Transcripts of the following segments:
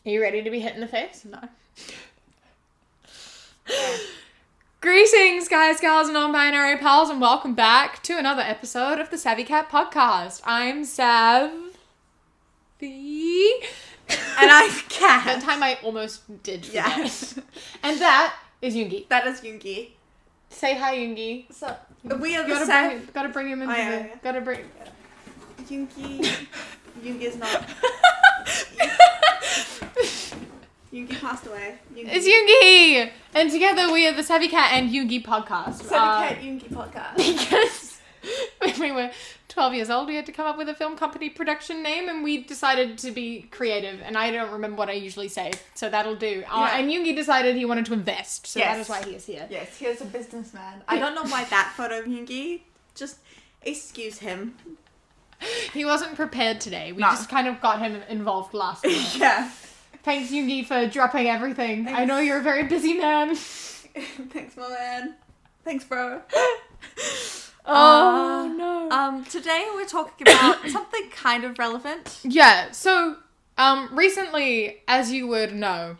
Are you ready to be hit in the face? No. Greetings, guys, gals, and non-binary pals, and welcome back to another episode of the SavvyCat Podcast. I'm Savvy. And I'm Cat. That time I almost did forget. Yes. And that is Yoongi. That is Yoongi. Say hi, Yoongi. So, we are the Gotta bring him into yeah. Gotta bring... Yoongi is not... Yoongi passed away. It's Yoongi! And together we are the SavvyCat and Yoongi Podcast. SavvyCat Yoongi Podcast. Because when we were 12 years old, we had to come up with a film company production name, and we decided to be creative, and I don't remember what I usually say, so that'll do. And Yoongi decided he wanted to invest, so that is why he is here. Yes, he is a businessman. I don't know why that photo of Yoongi, just excuse him. He wasn't prepared today. We just kind of got him involved last minute. Yeah. Thanks, Yoongi, for dropping everything. Thanks. I know you're a very busy man. Thanks, my man. Thanks, bro. Oh, no. Today we're talking about something kind of relevant. Yeah, so, recently, as you would know,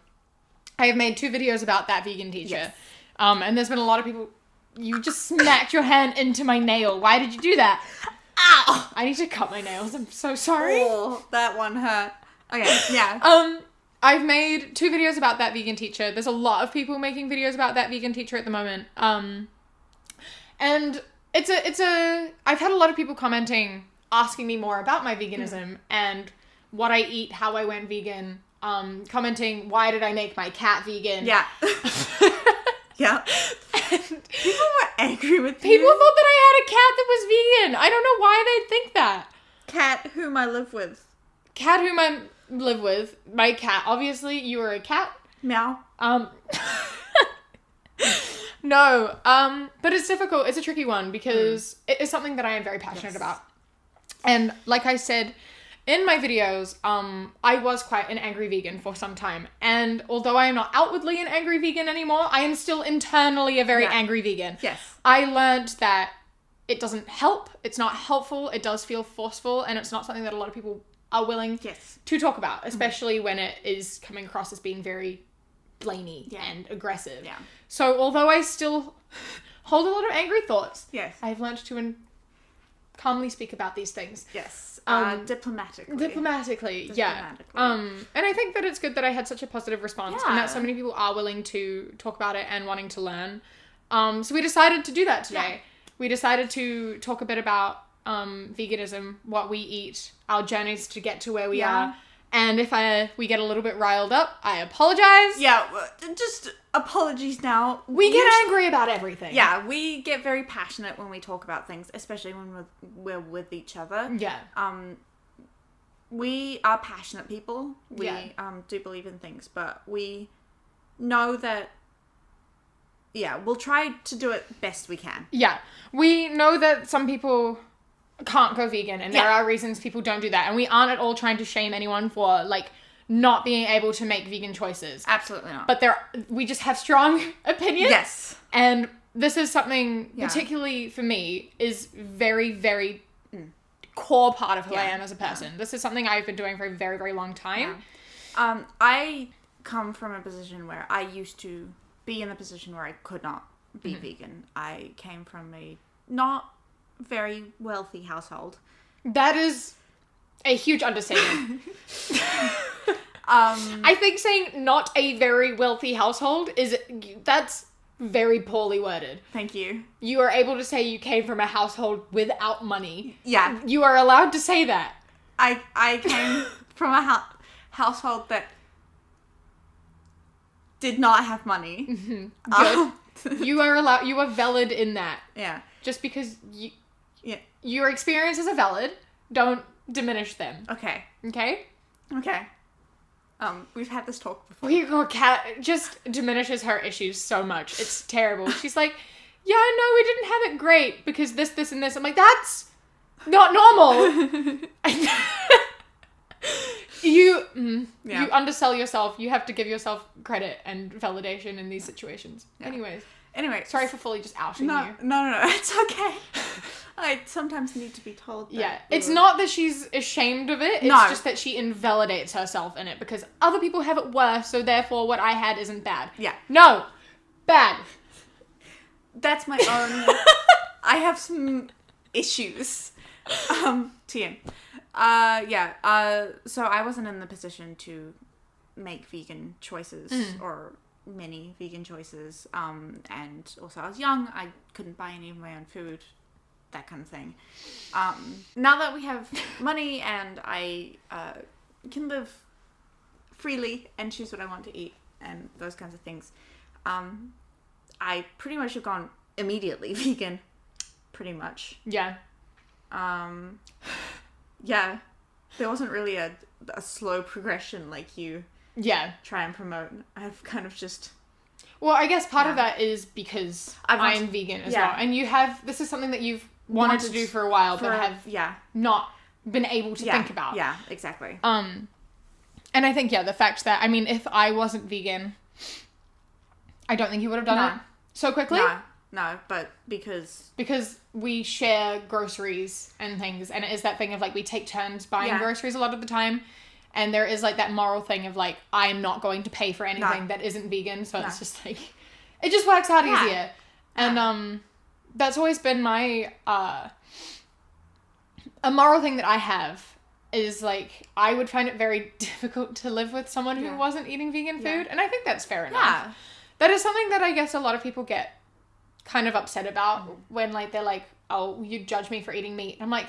I have made 2 videos about that vegan teacher. Yes. And there's been a lot of people... You just smacked your hand into my nail. Why did you do that? Ow! I need to cut my nails. I'm so sorry. Oh, that one hurt. Okay, yeah. I've made 2 videos about that vegan teacher. There's a lot of people making videos about that vegan teacher at the moment. And I've had a lot of people commenting, asking me more about my veganism and what I eat, how I went vegan, commenting, why did I make my cat vegan? Yeah. Yeah. And people were angry with people you. thought that I had a cat that was vegan. I don't know why they'd think that. Cat whom I live with. Cat whom I live with. My cat. Obviously, you are a cat. Meow. No, but it's difficult. It's a tricky one because it is something that I am very passionate about. And like I said in my videos, I was quite an angry vegan for some time. And although I am not outwardly an angry vegan anymore, I am still internally a very angry vegan. Yes. I learned that it doesn't help. It's not helpful. It does feel forceful. And it's not something that a lot of people are willing to talk about, especially when it is coming across as being very blamey and aggressive. Yeah. So although I still hold a lot of angry thoughts, I've learned to calmly speak about these things. Yes. Diplomatically. Diplomatically, yeah. And I think that it's good that I had such a positive response and that so many people are willing to talk about it and wanting to learn. So we decided to do that today. Yeah. We decided to talk a bit about veganism, what we eat, our journeys to get to where we are. And if we get a little bit riled up, I apologize. Yeah, just apologies now. We get angry about everything. Yeah, we get very passionate when we talk about things, especially when we're with each other. Yeah. We are passionate people. We do believe in things, but we know that, we'll try to do it best we can. Yeah. We know that some people can't go vegan and there are reasons people don't do that, and we aren't at all trying to shame anyone for not being able to make vegan choices. Absolutely not. But we just have strong opinions. Yes. And this is something particularly for me is very, very core part of who I am as a person. This is something I've been doing for a very, very long time. I come from a position where I used to be in the position where I could not be vegan. I came from a not very wealthy household. That is a huge understatement. I think saying not a very wealthy household that's very poorly worded. Thank you. You are able to say you came from a household without money. Yeah. You are allowed to say that. I came from a household that did not have money. Good. You are valid in that. Yeah. Just because your experiences are valid, don't diminish them. Okay. Okay? Okay. We've had this talk before. Kat just diminishes her issues so much. It's terrible. She's like, yeah, no, we didn't have it great because this, and this. I'm like, that's not normal. You undersell yourself. You have to give yourself credit and validation in these situations. Yeah. Anyway, Anyway, sorry for fully just outing you. No, it's okay. I sometimes need to be told that. Yeah. It's not that she's ashamed of it. It's just that she invalidates herself in it because other people have it worse, so therefore what I had isn't bad. Yeah. No. Bad. That's my own... I have some issues. TM. So I wasn't in the position to make vegan choices or many vegan choices. And also I was young. I couldn't buy any of my own food, that kind of thing. Now that we have money and I can live freely and choose what I want to eat and those kinds of things, I pretty much have gone immediately vegan. Pretty much. Yeah. Yeah. There wasn't really a slow progression like you try and promote. I've kind of just... Well, I guess part of that is because I am vegan as well. And this is something that you've wanted to do for a while, but have not been able to think about. Yeah, exactly. And I think, the fact that, I mean, if I wasn't vegan, I don't think you would have done it so quickly. No, but because we share groceries and things, and it is that thing of, like, we take turns buying groceries a lot of the time, and there is, like, that moral thing of, like, I'm not going to pay for anything that isn't vegan, so it's just, like, it just works out easier. And, that's always been my, a moral thing that I have is, like, I would find it very difficult to live with someone who wasn't eating vegan food, and I think that's fair enough. Yeah. That is something that I guess a lot of people get kind of upset about when, like, they're like, oh, you judge me for eating meat. I'm like,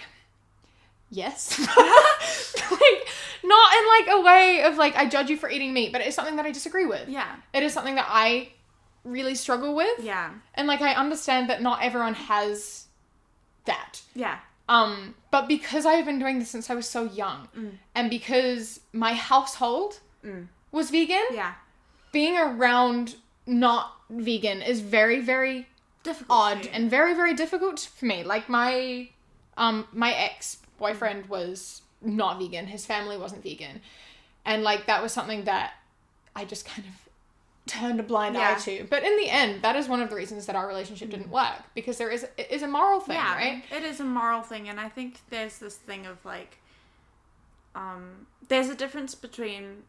yes. Like, not in, like, a way of, like, I judge you for eating meat, but it's something that I disagree with. Yeah. It is something that I really struggle with. Yeah. And, like, I understand that not everyone has that. Yeah. But because I've been doing this since I was so young, and because my household was vegan, being around not vegan is very, very odd and very, very difficult for me. Like, my ex-boyfriend was not vegan. His family wasn't vegan. And, like, that was something that I just kind of turned a blind eye to. But in the end, that is one of the reasons that our relationship didn't work. Because it is a moral thing, right? It is a moral thing. And I think there's this thing of, like, there's a difference between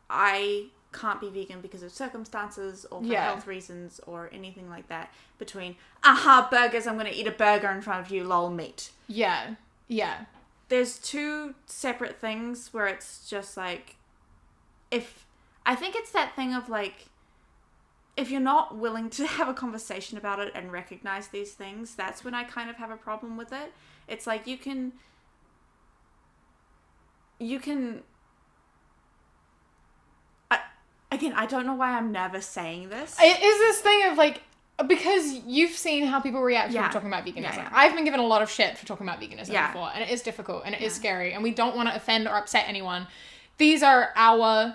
I can't be vegan because of circumstances or for health reasons or anything like that, between burgers, I'm going to eat a burger in front of you, lol, meat. Yeah There's two separate things where it's just like, I think it's that thing of, like, if you're not willing to have a conversation about it and recognize these things, that's when I kind of have a problem with it. It's like you can again, I don't know why I'm never saying this. It is this thing of, like, because you've seen how people react when we're talking about veganism. Yeah. I've been given a lot of shit for talking about veganism before, and it is difficult, and it is scary, and we don't want to offend or upset anyone. These are our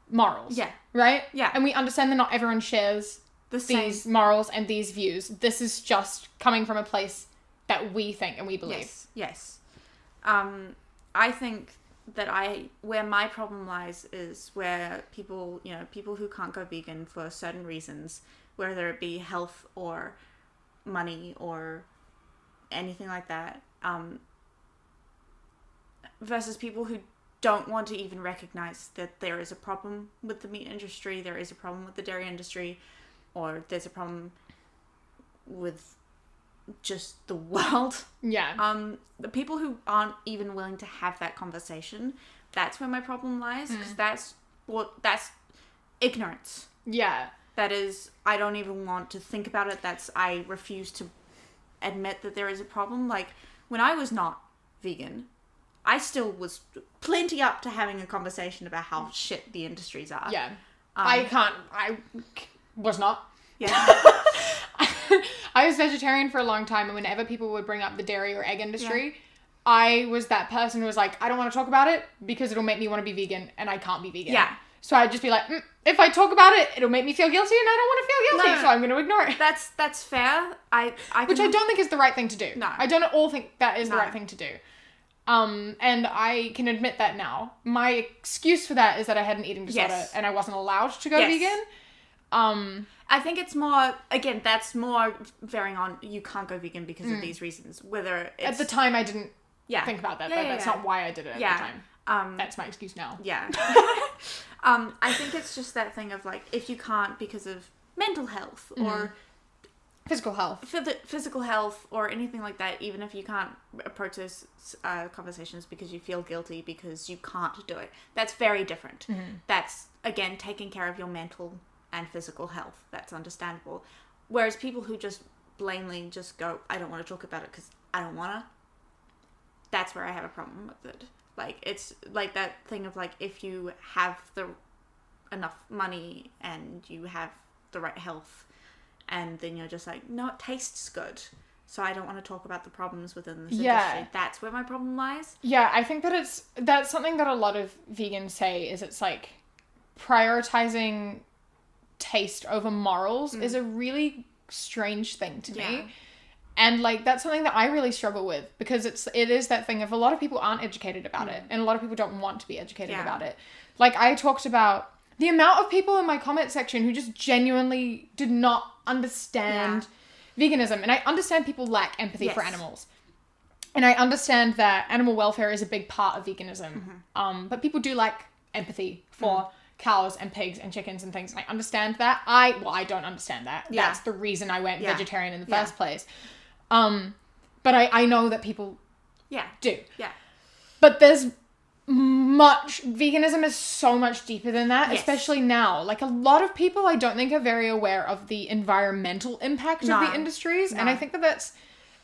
morals. Yeah. Right? Yeah. And we understand that not everyone shares these morals and these views. This is just coming from a place that we think and we believe. Yes. I think that where my problem lies is where people who can't go vegan for certain reasons, whether it be health or money or anything like that, versus people who don't want to even recognize that there is a problem with the meat industry, there is a problem with the dairy industry, or there's a problem with just the world. Yeah. The people who aren't even willing to have that conversation, that's where my problem lies, because that's ignorance. Yeah. That is, I don't even want to think about it. I refuse to admit that there is a problem. Like, when I was not vegan, I still was plenty up to having a conversation about how shit the industries are. Yeah. I was not. Yeah. I was vegetarian for a long time, and whenever people would bring up the dairy or egg industry, I was that person who was like, I don't want to talk about it because it'll make me want to be vegan, and I can't be vegan. Yeah. So I'd just be like, if I talk about it, it'll make me feel guilty, and I don't want to feel guilty, so I'm going to ignore it. That's fair. Which I don't think is the right thing to do. No. I don't at all think that is the right thing to do. And I can admit that now. My excuse for that is that I had an eating disorder and I wasn't allowed to go vegan. I think it's more, again, that's more varying on you can't go vegan because of these reasons. Whether it's... At the time, I didn't think about that. That's not why I did it at the time. That's my excuse now. Yeah. I think it's just that thing of, like, if you can't because of mental health or... Physical health. Physical health or anything like that, even if you can't approach those conversations because you feel guilty because you can't do it. That's very different. That's, again, taking care of your mental and physical health. That's understandable. Whereas people who just blatantly just go, I don't want to talk about it because I don't want to, that's where I have a problem with it. Like, it's like that thing of, like, if you have enough money and you have the right health, and then you're just like, no, it tastes good, so I don't want to talk about the problems within this industry. That's where my problem lies. Yeah, I think that that's something that a lot of vegans say, is it's like prioritizing taste over morals is a really strange thing to me. And, like, that's something that I really struggle with, because it is that thing of a lot of people aren't educated about it, and a lot of people don't want to be educated about it. Like, I talked about the amount of people in my comment section who just genuinely did not understand veganism. And I understand people lack empathy for animals. And I understand that animal welfare is a big part of veganism. But people do lack empathy for cows and pigs and chickens and things. And I understand that. I don't understand that. That's the reason I went vegetarian in the first place. But I know that people do. But there's veganism is so much deeper than that, especially now. Like, a lot of people I don't think are very aware of the environmental impact of the industries. And I think that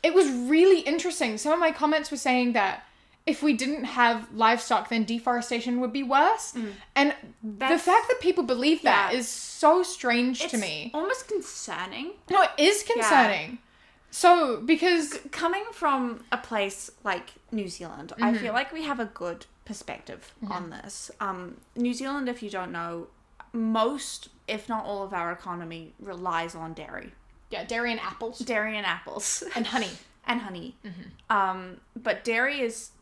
it was really interesting. Some of my comments were saying that if we didn't have livestock, then deforestation would be worse. And the fact that people believe that is so strange to me. It's almost concerning. No, it is concerning. So, because... Coming from a place like New Zealand, I feel like we have a good perspective on this. New Zealand, if you don't know, most, if not all of our economy relies on dairy. Yeah, dairy and apples. Dairy and apples. And honey. And honey. But dairy is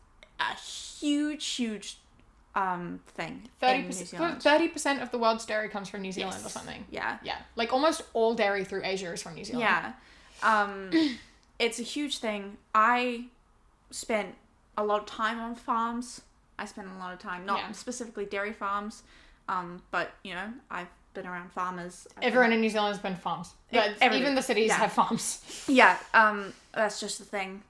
a huge thing in New Zealand. 30% of the world's dairy comes from New Zealand or something. Yeah. Like, almost all dairy through Asia is from New Zealand. Yeah. It's a huge thing. I spent a lot of time on farms. I spent a lot of time, not specifically dairy farms, but, you know, I've been around farmers. Everyone in New Zealand has been farms. Even the cities have farms. Yeah, that's just the thing.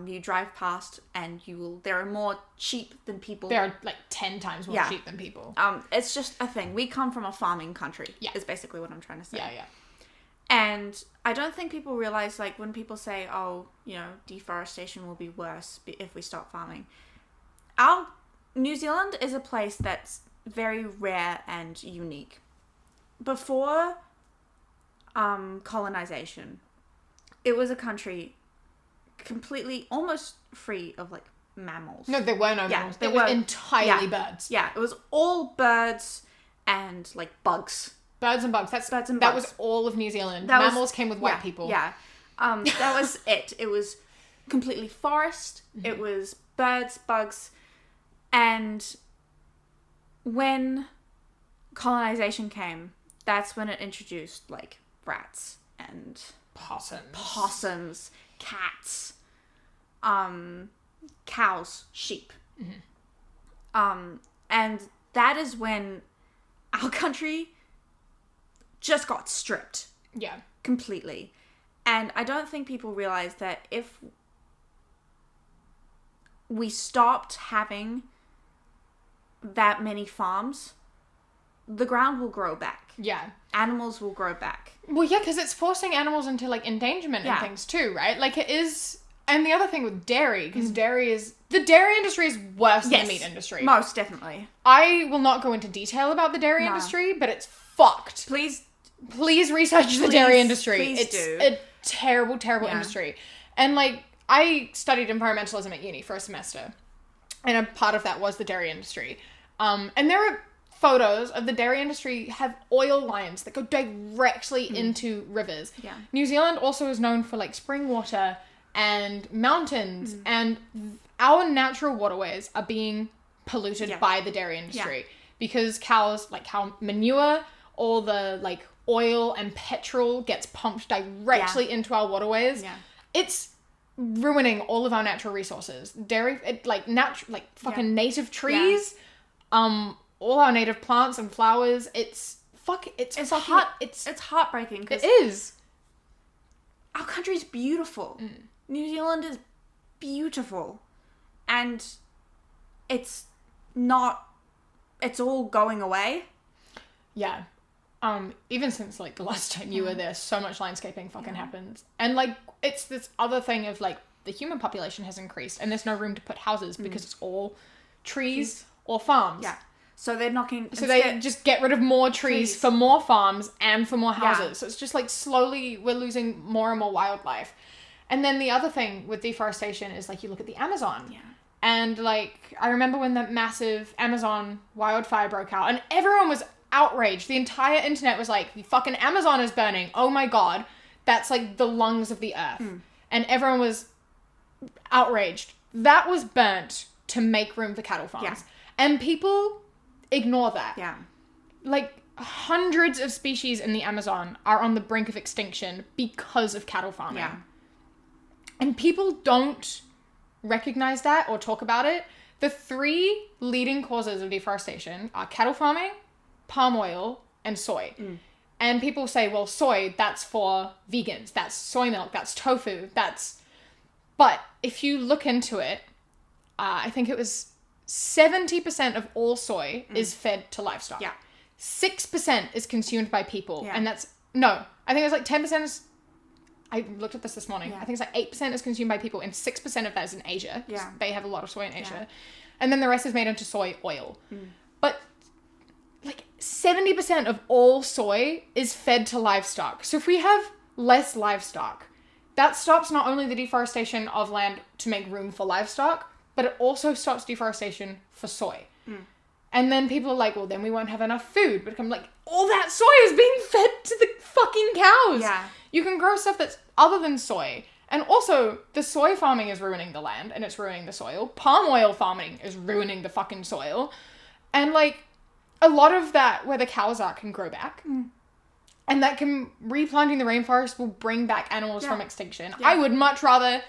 You drive past and there are more sheep than people. There are, like, 10 times more sheep than people. It's just a thing. We come from a farming country, is basically what I'm trying to say. Yeah. And I don't think people realize, like, when people say, oh, you know, deforestation will be worse if we stop farming. New Zealand is a place that's very rare and unique. Before colonization, it was a country completely, almost free of, like, mammals. No, there were no mammals. They were entirely birds. Yeah, it was all birds and, like, bugs. Birds and bugs. That was all of New Zealand. Mammals came with white people. Yeah. That was it. It was completely forest. It was birds, bugs. And when colonization came, that's when it introduced, like, rats and possums, cats, cows, sheep. And that is when our country just got stripped. Yeah. Completely. And I don't think people realize that if we stopped having that many farms, the ground will grow back. Yeah. Animals will grow back. Well, yeah, because it's forcing animals into, like, endangerment and things too, right? Like, it is... And the other thing with dairy, because the dairy industry is worse than the meat industry. Most definitely. I will not go into detail about the dairy industry, but it's fucked. Please research the dairy industry. It's a terrible, terrible industry. And, like, I studied environmentalism at uni for a semester, and a part of that was the dairy industry. And there are photos of the dairy industry have oil lines that go directly into rivers. Yeah. New Zealand also is known for, like, spring water and mountains, and our natural waterways are being polluted by the dairy industry because cows, like cow manure all the like oil and petrol gets pumped directly into our waterways. Yeah. It's ruining all of our natural resources. Dairy, fucking native trees, all our native plants and flowers. It's heartbreaking. It is. Our country's beautiful. New Zealand is beautiful, and it's all going away. Yeah. Even since like the last time you were there, so much landscaping fucking happens. And like, it's this other thing of like, the human population has increased and there's no room to put houses because it's all trees or farms. Yeah. So they're knocking... So they just get rid of more trees for more farms and for more houses. Yeah. So it's just like slowly we're losing more and more wildlife. And then the other thing with deforestation is like, you look at the Amazon. Yeah. And like, I remember when that massive Amazon wildfire broke out and everyone was outraged. The entire internet was like, the fucking Amazon is burning. Oh my God. That's like the lungs of the earth. And everyone was outraged. That was burnt to make room for cattle farms. Yeah. And people ignore that. Yeah. Like, hundreds of species in the Amazon are on the brink of extinction because of cattle farming. Yeah. And people don't recognize that or talk about it. The 3 leading causes of deforestation are cattle farming, palm oil, and soy. And people say, well, soy, that's for vegans. That's soy milk. That's tofu. But if you look into it, I think it was 70% of all soy is fed to livestock. Yeah. 6% is consumed by people. Yeah. And I think it was like 10% is, I looked at this morning. Yeah. I think it's like 8% is consumed by people and 6% of that is in Asia. Yeah. They have a lot of soy in Asia. Yeah. And then the rest is made into soy oil. But like 70% of all soy is fed to livestock. So if we have less livestock, that stops not only the deforestation of land to make room for livestock, but it also stops deforestation for soy. And then people are like, well, then we won't have enough food. But I'm like, all that soy is being fed to the fucking cows. Yeah. You can grow stuff that's other than soy. And also, the soy farming is ruining the land and it's ruining the soil. Palm oil farming is ruining the fucking soil. And like, a lot of that where the cows are can grow back. And that can, replanting the rainforest will bring back animals from extinction. Yeah. I would much rather,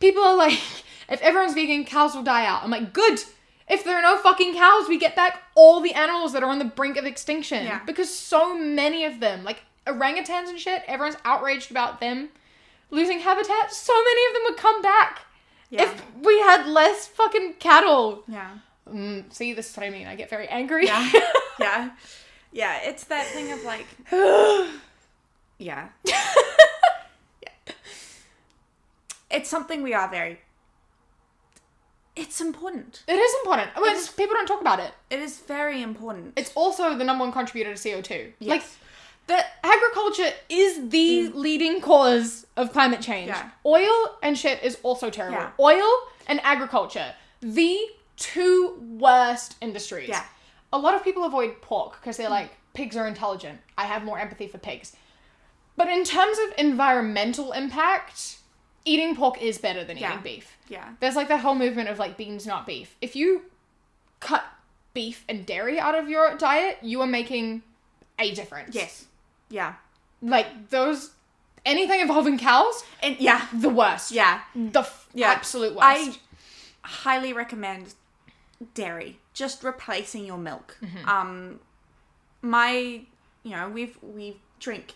people are like, if everyone's vegan, cows will die out. I'm like, good. If there are no fucking cows, we get back all the animals that are on the brink of extinction. Yeah. Because so many of them, like orangutans and shit, everyone's outraged about them losing habitat. So many of them would come back if we had less fucking cattle. Yeah. See, this is what I mean. I get very angry. Yeah. Yeah. Yeah. It's that thing of like, yeah. It's something we are very... It's important. It is important. I mean, people don't talk about it. It is very important. It's also the number one contributor to CO2. Yes. Like, the agriculture is the leading cause of climate change. Yeah. Oil and shit is also terrible. Yeah. Oil and agriculture, the 2 worst industries. Yeah. A lot of people avoid pork because they're like, pigs are intelligent. I have more empathy for pigs. But in terms of environmental impact, eating pork is better than eating beef. Yeah. There's like that whole movement of like beans, not beef. If you cut beef and dairy out of your diet, you are making a difference. Yes. Yeah. Like anything involving cows, and the worst. Yeah. The absolute worst. I highly recommend dairy. Just replacing your milk. We drink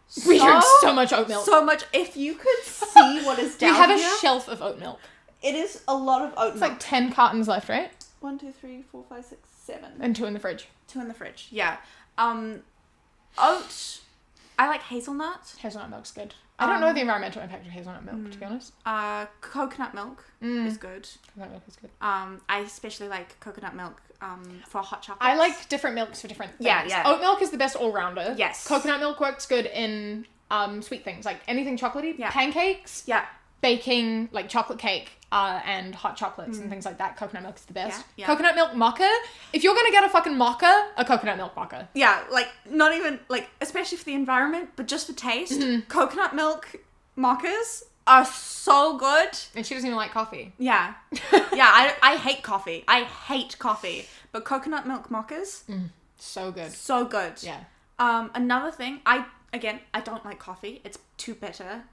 so much oat milk. So much. If you could see what is down here. We have a shelf of oat milk. It is a lot of oat milk. It's like 10 cartons left, right? 1, 2, 3, 4, 5, 6, 7. And 2 in the fridge. 2 in the fridge, yeah. Oat, I like hazelnut. Hazelnut milk's good. I don't know the environmental impact of hazelnut milk, to be honest. Coconut milk is good. Coconut milk is good. I especially like coconut milk for hot chocolate. I like different milks for different things. Yeah. Oat milk is the best all-rounder. Yes. Coconut milk works good in sweet things, like anything chocolatey. Yeah. Pancakes. Yeah. Baking, like chocolate cake, and hot chocolates and things like that. Coconut milk is the best. Yeah. Coconut milk mocha. If you're gonna get a fucking mocha, a coconut milk mocha. Yeah, like not even like, especially for the environment, but just for taste. Coconut milk mochas are so good. And she doesn't even like coffee. Yeah. Yeah, I hate coffee. I hate coffee. But coconut milk mochas. So good. So good. Yeah. Another thing, I don't like coffee. It's too bitter.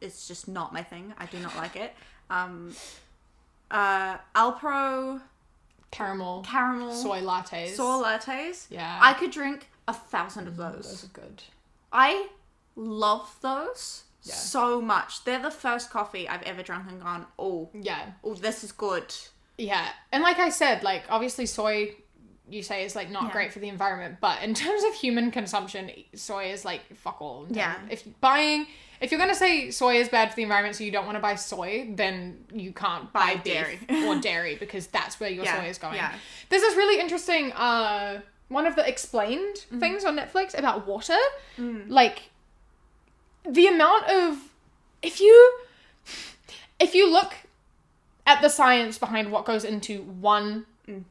It's just not my thing. I do not like it. Alpro Caramel soy lattes. Yeah. I could drink 1,000 of those. Those are good. I love those so much. They're the first coffee I've ever drunk and gone, oh, this is good. Yeah. And like I said, like, obviously soy, you say, is, like, not great for the environment. But in terms of human consumption, soy is, like, fuck all. Yeah. If you're going to say soy is bad for the environment, so you don't want to buy soy, then you can't buy beef or dairy, because that's where your soy is going. Yeah. There's this really interesting, one of the explained things on Netflix about water. Like, the amount of, if you look at the science behind what goes into one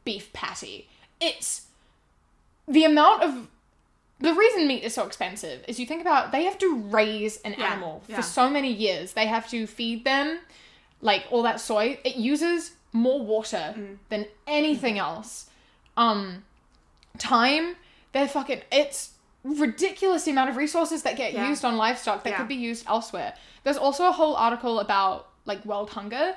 beef patty, it's the amount of, the reason meat is so expensive is, you think about, they have to raise an animal for so many years. They have to feed them, like, all that soy. It uses more water than anything else. Time, it's ridiculous the amount of resources that get used on livestock that could be used elsewhere. There's also a whole article about, like, world hunger.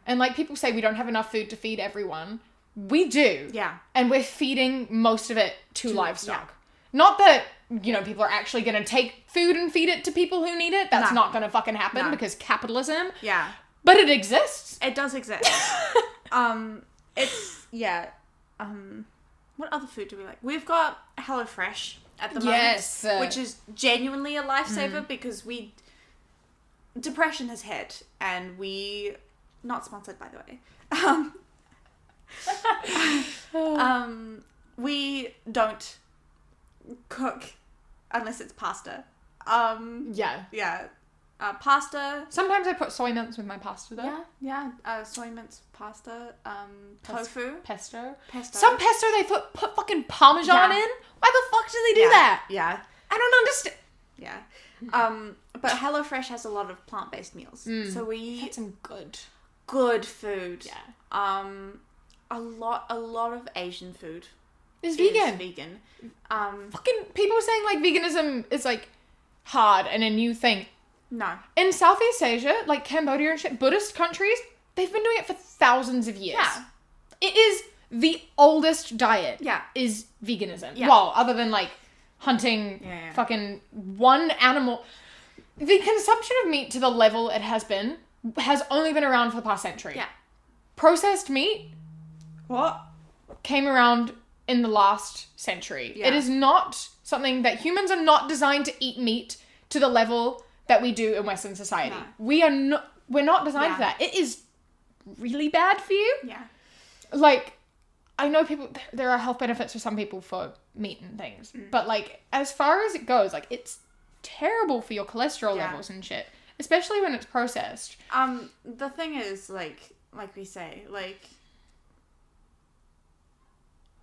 And, like, people say we don't have enough food to feed everyone. We do. Yeah. And we're feeding most of it to livestock. Yeah. Not that, you know, people are actually going to take food and feed it to people who need it. That's not going to fucking happen because capitalism. Yeah. But it exists. It does exist. What other food do we like? We've got HelloFresh at the moment, which is genuinely a lifesaver because depression has hit, and not sponsored, by the way. We don't cook unless it's pasta. Pasta. Sometimes I put soy mince with my pasta though. Soy mince pasta. Tofu. Pesto. Some pesto they put fucking Parmesan in. Why the fuck do they do that? Yeah. I don't understand. Yeah. But HelloFresh has a lot of plant-based meals. So we eat some good food. Yeah. A lot of Asian food is vegan. Fucking people saying, like, veganism is, like, hard and a new thing. No. In Southeast Asia, like Cambodia and shit, Buddhist countries, they've been doing it for thousands of years. Yeah. It is the oldest diet. Yeah. Is veganism. Yeah. Well, other than, like, hunting fucking one animal. The consumption of meat to the level it has only been around for the past century. Yeah. Processed meat came around in the last century. Yeah. It is not something that humans are not designed to eat meat to the level that we do in Western society. No. We're not designed for that. It is really bad for you. Yeah. Like, I know there are health benefits for some people for meat and things, but, like, as far as it goes, like, it's terrible for your cholesterol levels and shit, especially when it's processed. The thing is, like we say, like,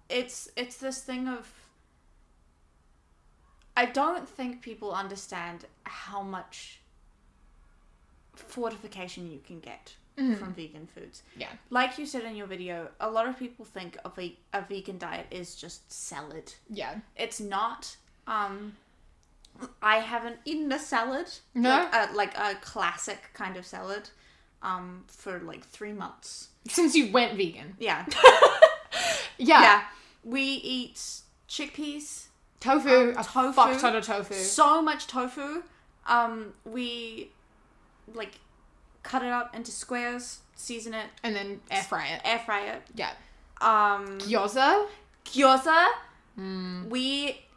it's this thing of, I don't think people understand how much fortification you can get from vegan foods. Yeah. Like you said in your video, a lot of people think of a vegan diet is just salad. Yeah. It's not. I haven't eaten a salad. No? Like a classic kind of salad for, like, 3 months. Since you went vegan. Yeah. Yeah. We eat chickpeas. Tofu. A fuck ton of tofu. So much tofu. We, like, cut it up into squares, season it. And then air fry it. Yeah. Gyoza.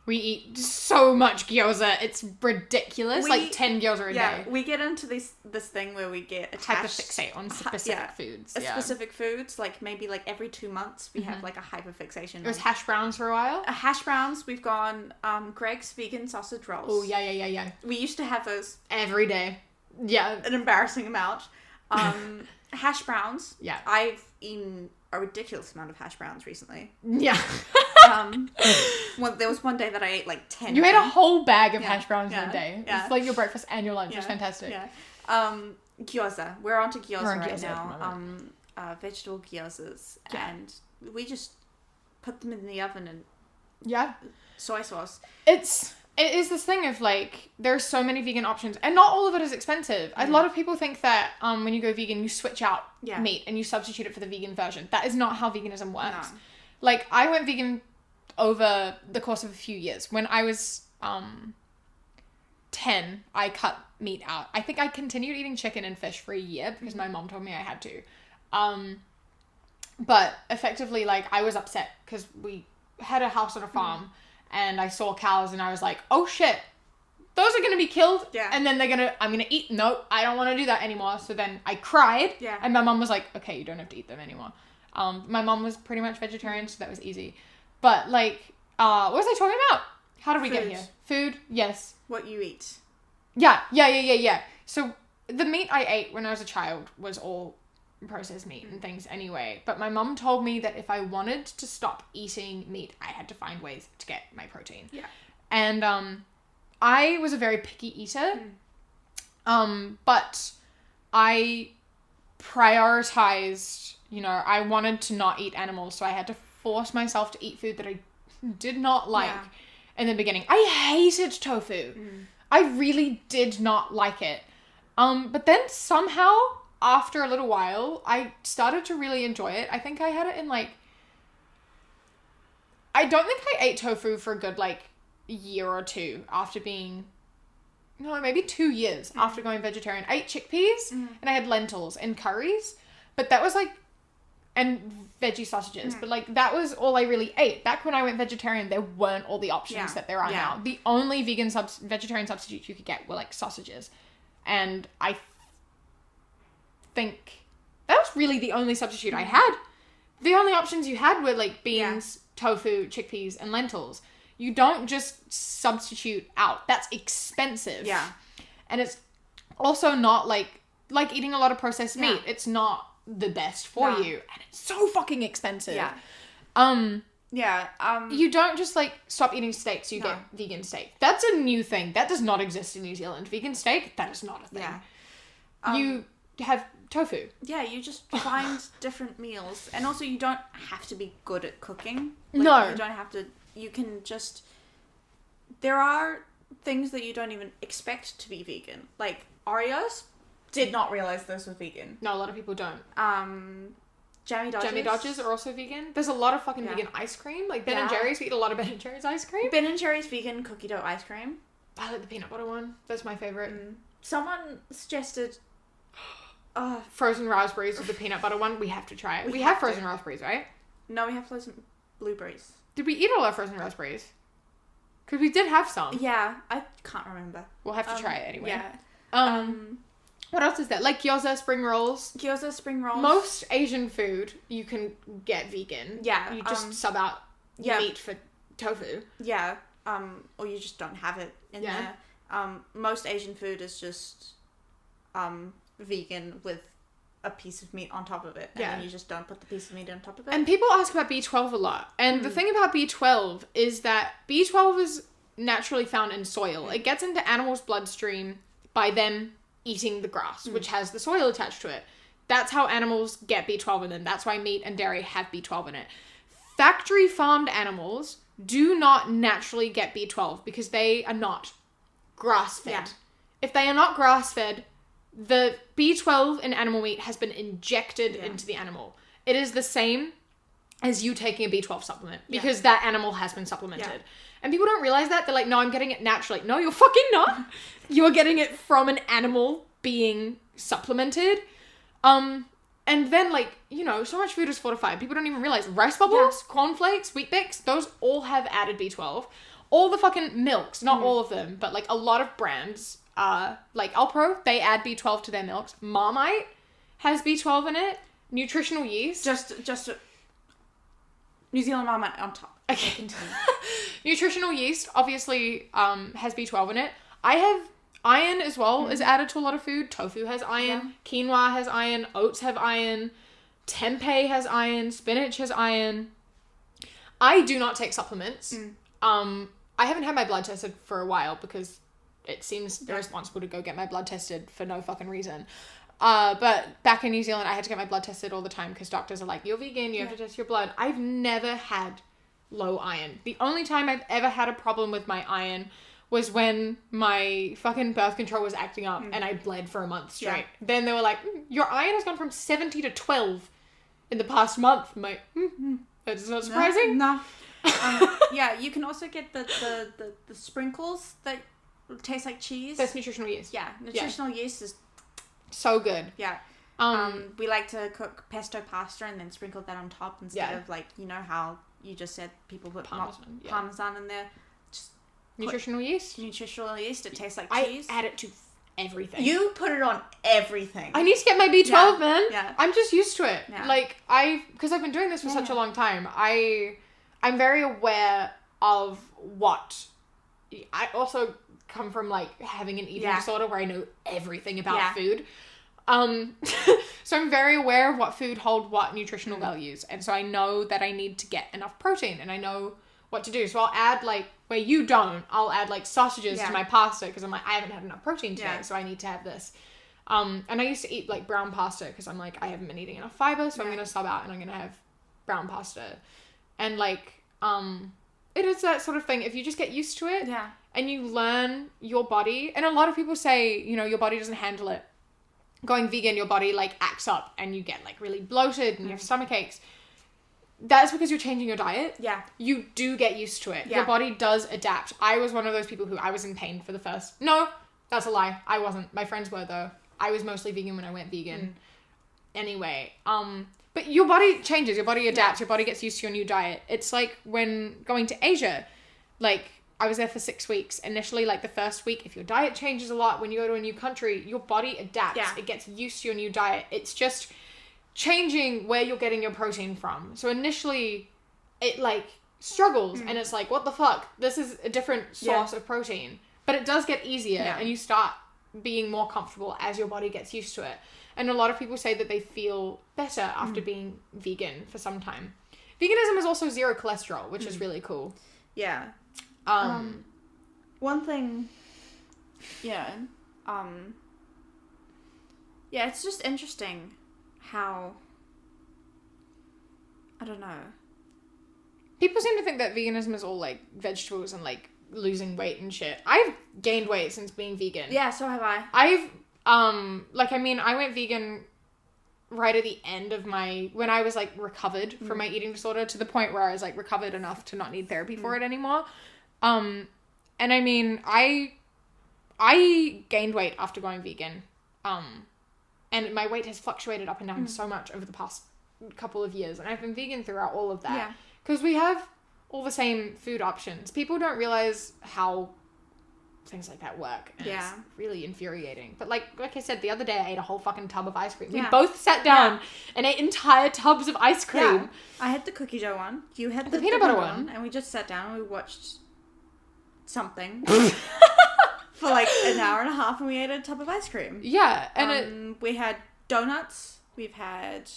We eat so much gyoza. It's ridiculous. Like 10 gyoza a day. We get into this thing where we get attached. Hyperfixate on specific foods. Specific foods. Like, maybe, like, every 2 months we have, like, a hyperfixation. It was hash browns for a while. Hash browns. We've gone Greg's vegan sausage rolls. Oh, yeah. We used to have those every day. Yeah. An embarrassing amount. Hash browns. Yeah. I've eaten a ridiculous amount of hash browns recently. Yeah. There was one day that I ate, like, 10. You ate a whole bag of hash browns in a day. Yeah. It's like your breakfast and your lunch. It's fantastic. Yeah. Gyoza. We're onto gyoza right now. Vegetable gyozas. Yeah. And we just put them in the oven and soy sauce. It's it is this thing of like, there's so many vegan options and not all of it is expensive. A lot of people think that when you go vegan, you switch out meat and you substitute it for the vegan version. That is not how veganism works. No. Like, I went vegan over the course of a few years. When I was 10, I cut meat out. I think I continued eating chicken and fish for a year because my mom told me I had to. But effectively, like, I was upset because we had a house on a farm and I saw cows and I was like, oh shit, those are going to be killed. Yeah. And then I'm going to eat. Nope, I don't want to do that anymore. So then I cried. Yeah. And my mom was like, okay, you don't have to eat them anymore. My mom was pretty much vegetarian, so that was easy. But, like, what was I talking about? How did we get here? Food, yes. What you eat. Yeah. So the meat I ate when I was a child was all processed meat and things anyway. But my mom told me that if I wanted to stop eating meat, I had to find ways to get my protein. Yeah. And I was a very picky eater. But I prioritized, I wanted to not eat animals, so I had to force myself to eat food that I did not like in the beginning. I hated tofu. I really did not like it. But then somehow, after a little while, I started to really enjoy it. I think I had it in, like... I don't think I ate tofu for a good, like, year or two after being... No, maybe 2 years after going vegetarian. I ate chickpeas and I had lentils and curries. But that was, like... And veggie sausages. But, like, that was all I really ate. Back when I went vegetarian, there weren't all the options that there are now. The only vegetarian substitutes you could get were, like, sausages. And I think that was really the only substitute I had. The only options you had were, like, beans, tofu, chickpeas, and lentils. You don't just substitute out. That's expensive. Yeah. And it's also not, like eating a lot of processed meat. It's not the best for you, and it's so fucking expensive. You don't just like stop eating steaks, you get vegan steak. That's a new thing that does not exist in New Zealand. Vegan steak, that is not a thing. You have tofu. You just find different meals, and also you don't have to be good at cooking. You don't have to. You can just, there are things that you don't even expect to be vegan, like Oreos. Did not realize those were vegan. No, a lot of people don't. Jammy Dodgers. Jammy Dodgers are also vegan. There's a lot of fucking vegan ice cream. Like Ben and Jerry's, we eat a lot of Ben and Jerry's ice cream. Ben and Jerry's vegan cookie dough ice cream. I like the peanut butter one. That's my favorite. Someone suggested frozen raspberries with the peanut butter one. We have to try it. We have frozen raspberries, right? No, we have frozen blueberries. Did we eat all our frozen raspberries? Because we did have some. Yeah, I can't remember. We'll have to try it anyway. Yeah. What else is there? Like gyoza spring rolls. Gyoza spring rolls. Most Asian food you can get vegan. Yeah. You just sub out meat for tofu. Yeah. Or you just don't have it in there. Most Asian food is just vegan with a piece of meat on top of it. And then you just don't put the piece of meat on top of it. And people ask about B12 a lot. And the thing about B12 is that B12 is naturally found in soil. It gets into animals' bloodstream by them eating the grass, which has the soil attached to it. That's how animals get B12 in them. That's why meat and dairy have B12 in it. Factory farmed animals do not naturally get B12 because they are not grass-fed. Yeah. If they are not grass-fed, the B12 in animal meat has been injected into the animal. It is the same as you taking a B12 supplement because that animal has been supplemented. Yeah. And people don't realize that. They're like, no, I'm getting it naturally. No, you're fucking not. You're getting it from an animal being supplemented. And then, like, so much food is fortified. People don't even realize rice bubbles, cornflakes, Wheat Bix, those all have added B12. All the fucking milks, not all of them, but, like, a lot of brands, like Alpro, they add B12 to their milks. Marmite has B12 in it. Nutritional yeast. Just New Zealand Marmite on top. Okay, continue. Nutritional yeast obviously has B12 in it. I have iron as well is added to a lot of food. Tofu has iron. Quinoa has iron. Oats have iron. Tempeh has iron. Spinach has iron. I do not take supplements. I haven't had my blood tested for a while because it seems irresponsible to go get my blood tested for no fucking reason. But back in New Zealand, I had to get my blood tested all the time because doctors are like, you're vegan, you have to test your blood. I've never had low iron. The only time I've ever had a problem with my iron was when my fucking birth control was acting up and I bled for a month straight. Yeah. Then they were like, your iron has gone from 70 to 12 in the past month. I'm like, that's not surprising. No. Yeah, you can also get the sprinkles that taste like cheese. That's nutritional yeast. Yeah, nutritional yeast is so good. Yeah. We like to cook pesto pasta and then sprinkle that on top instead of like, you know how you just said people put Parmesan in there. Just nutritional yeast. It tastes like cheese. I add it to everything. You put it on everything. I need to get my B12, man. Yeah. I'm just used to it. Yeah. Like because I've been doing this for such a long time. I'm very aware of what. I also come from like having an eating disorder where I know everything about food. So I'm very aware of what food hold what nutritional values, and so I know that I need to get enough protein, and I know what to do. So I'll add like where you don't, I'll add like sausages to my pasta because I'm like, I haven't had enough protein today, so I need to have this. And I used to eat like brown pasta because I'm like, I haven't been eating enough fiber, so I'm gonna sub out and I'm gonna have brown pasta, and like it is that sort of thing. If you just get used to it, and you learn your body, and a lot of people say, you know, your body doesn't handle it. Going vegan, your body like acts up and you get like really bloated and you have stomach aches. That's because you're changing your diet. Yeah. You do get used to it. Yeah. Your body does adapt. I was one of those people who I was in pain for the first... No, that's a lie. I wasn't. My friends were though. I was mostly vegan when I went vegan. Anyway, but your body changes. Your body adapts. Your body gets used to your new diet. It's like when going to Asia, like... I was there for 6 weeks. Initially, like the first week, if your diet changes a lot when you go to a new country, your body adapts. Yeah. It gets used to your new diet. It's just changing where you're getting your protein from. So initially, it like struggles and it's like, what the fuck? This is a different source of protein. But it does get easier and you start being more comfortable as your body gets used to it. And a lot of people say that they feel better after being vegan for some time. Veganism is also zero cholesterol, which is really cool. Yeah. One thing, it's just interesting how, I don't know. People seem to think that veganism is all like vegetables and like losing weight and shit. I've gained weight since being vegan. Yeah, so have I. I went vegan right at the end of when I was like recovered from my eating disorder to the point where I was like recovered enough to not need therapy for it anymore. And I mean, I gained weight after going vegan. And my weight has fluctuated up and down so much over the past couple of years. And I've been vegan throughout all of that. Yeah. Because we have all the same food options. People don't realize how things like that work. And it's really infuriating. But like I said, the other day I ate a whole fucking tub of ice cream. We both sat down and ate entire tubs of ice cream. Yeah. I had the cookie dough one. You had the peanut butter one. And we just sat down and we watched something for like an hour and a half and we ate a tub of ice cream. Yeah. And we had donuts. We've had